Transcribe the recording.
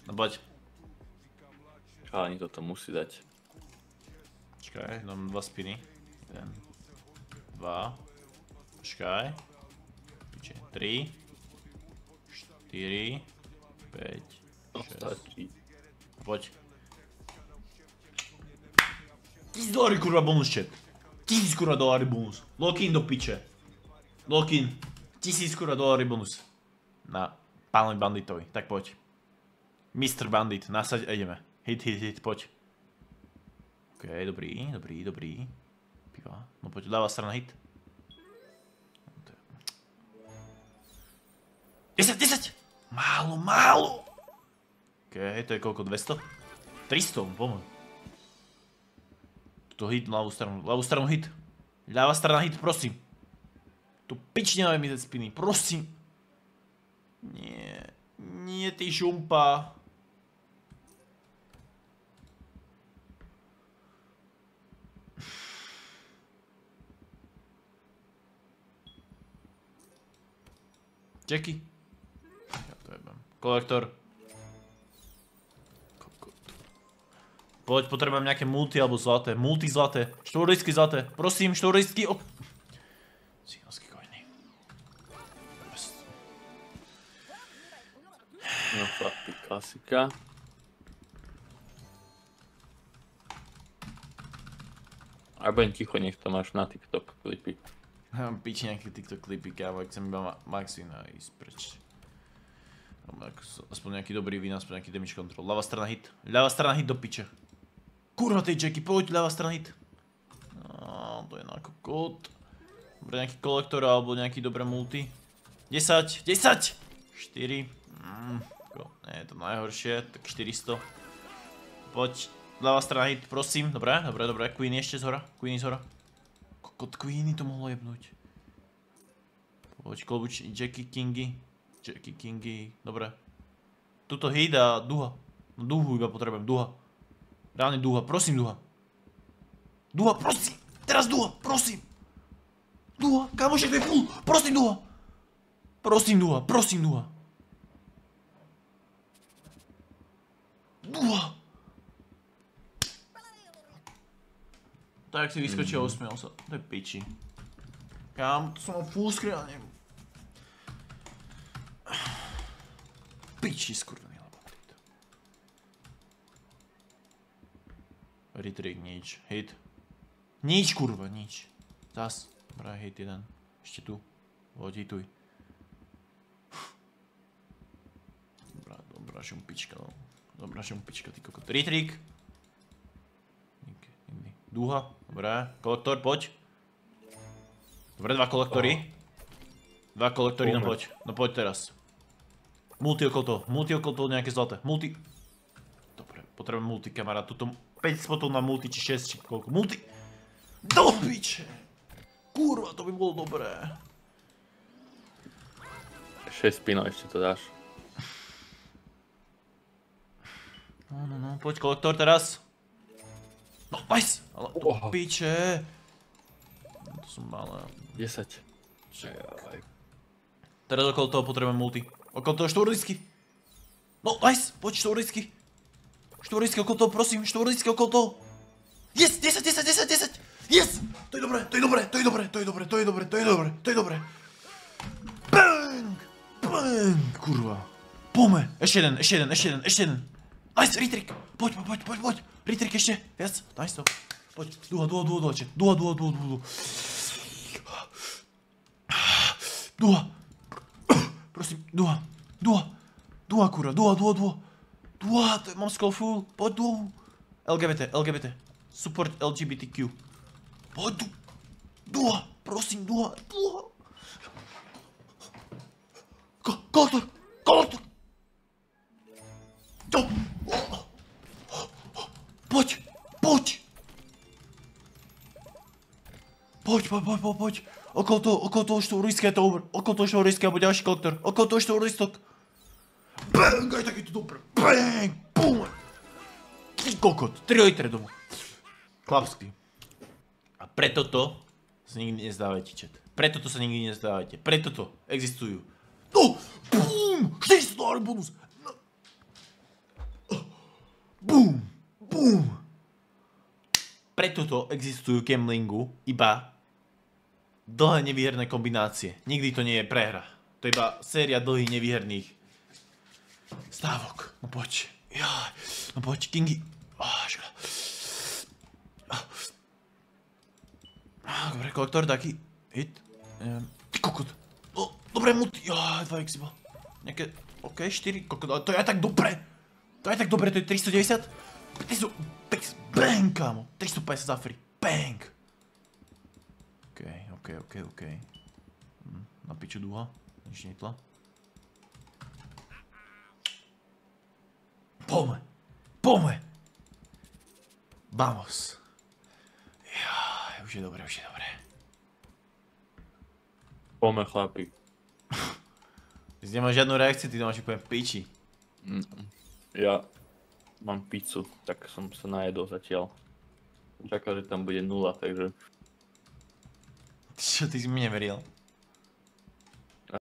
No poď. Ani toto musí dať. Počkaj, dám 2 spiny. 1, 2. Počkaj. 3, 4, 5, 6. Poď. $1000 kurva bonus chat. $1000 kurva bonus. Lock-in do piče. Lock-in. $1000 kurva bonus. Na pánovi banditovi. Tak poď. Mr. Bandit, nasaď a ideme. Hit, poď. OK, dobrý. Piva. No poď, ľavá strana hit. 10! Málo! OK, to je koľko? 200? 300, pomaly. Tuto hit, ľavú stranu hit. Ľavá strana hit, prosím. Tu pič nemáme mi dať spiny, prosím. Nie, ty šumpa. Jackie. Ja to jebám. Kolektor. Poď, potrebujem nejaké multi alebo zlaté. Multi zlaté. Štvorlistky zlaté. Prosím, štvorlistky. Cínovský kojný. No chlapi, klasika. A budem ticho, nech to máš na TikTok klipy. Piči nejaký TikTok klipy, kámo, ak chcem iba Maxina ísť preč. Aspoň nejaký dobrý win, aspoň nejaký damage control. Ľavá strana hit. Ľavá strana hit do piče. Kurva tej Jackie, poď, ľavá strana hit. No, to je na kokot. Dobre, nejaký kolektor alebo nejaký dobré multi. 10! 4. Nie je to najhoršie, tak 400. Poď, ľavá strana hit, prosím. Dobre. Queen ešte zhora. Queen zhora. Kokot, Queeny to mohlo jebnúť. Poď, klobuč, Jackie Kingy. Dobre. Tuto hit a duha. No duhu iba potrebujem, duha. Reálne duha, prosím duha. Duha, prosím. Teraz duha, prosím. Duha, kamošek, to je full. Prosím duha. Prosím duha. Duha. Tak si vyskočil a usmiel sa. To je piči. Kam, to som mal full screen a neviem. Piči skurvený labatit. Retrig, nič. Hit. Nič kurva, nič. Zas. Dobrá, hit jeden. Ešte tu. Poď, hituj. Dobrá šumpička, no. Dobrá šumpička, ty kokot. Retrig. Duha. Dobré. Kolektor, poď. Dobre, 2 kolektory. 2 kolektory, no poď. No poď teraz. Multi okolo toho, nejaké zlaté. Multi. Dobre, potrebujem multi, kamarát. Tuto 5 spotov na multi, či 6, či koľko. Multi. Do piče. Kurva, to by bolo dobré. 6 spinov ešte to dáš. No, poď kolektor teraz. No, nice. Ale do piče. To som malé. 10. Teraz okolo toho potrebujem multi. Okolo toho štvorlistky. No, nice, poď štvorlistky. Štvorlistky okolo toho, prosím, štvorlistky okolo toho. Yes, 10. Yes! To je dobré. Bang! Kurva. Pome. Ešte jeden. Nice, retrik. Poď. Retrik ešte, viac. Nice to. Poď, duha. Duha. Prosím, duha, kurva, duha, to je, mám skull full, poď duhu. LGBT, support LGBTQ. Poď duha, prosím, duha. Kolektor. Poď. Okolo toho štvorlistky je to over. Okolo toho štvorlistky alebo ďalší kolektor. Okolo toho štvorlistok. Bang, aj tak je to dobré. Bang, boom. Ty kokot, 3 litre doma. Chlapský. A preto to sa nikdy nezdávajte, chat. Preto to sa nikdy nezdávajte. Preto to existujú. No, boom, $400 bonus. Bum! Bum! Preto to existujú Kemlingu iba dlhé nevýherné kombinácie. Nikdy to nie je prehra. To je iba séria dlhých nevýherných stávok. No poď. Jaj. No poď, Kingy. Dobre, kolektor, taký hit. Ty kokot. Dobre, multi. Jaj, 2x iba. Nejaké, OK, 4. Kokot, ale to je aj tak dobre. To je aj tak dobre, to je 390. 300, bang, kámo. 350 za free. Bang. OK. Na piču dúha. Nič netla. Poďme. Vamos. Jaj, už je dobre. Poďme, chlapi. Ty si nemáš žiadnu reakciu, ty to máš úplne v piči. Ja mám pizzu, tak som sa najedol zatiaľ. Čakal, že tam bude 0, takže... Čo, ty si mi neveril?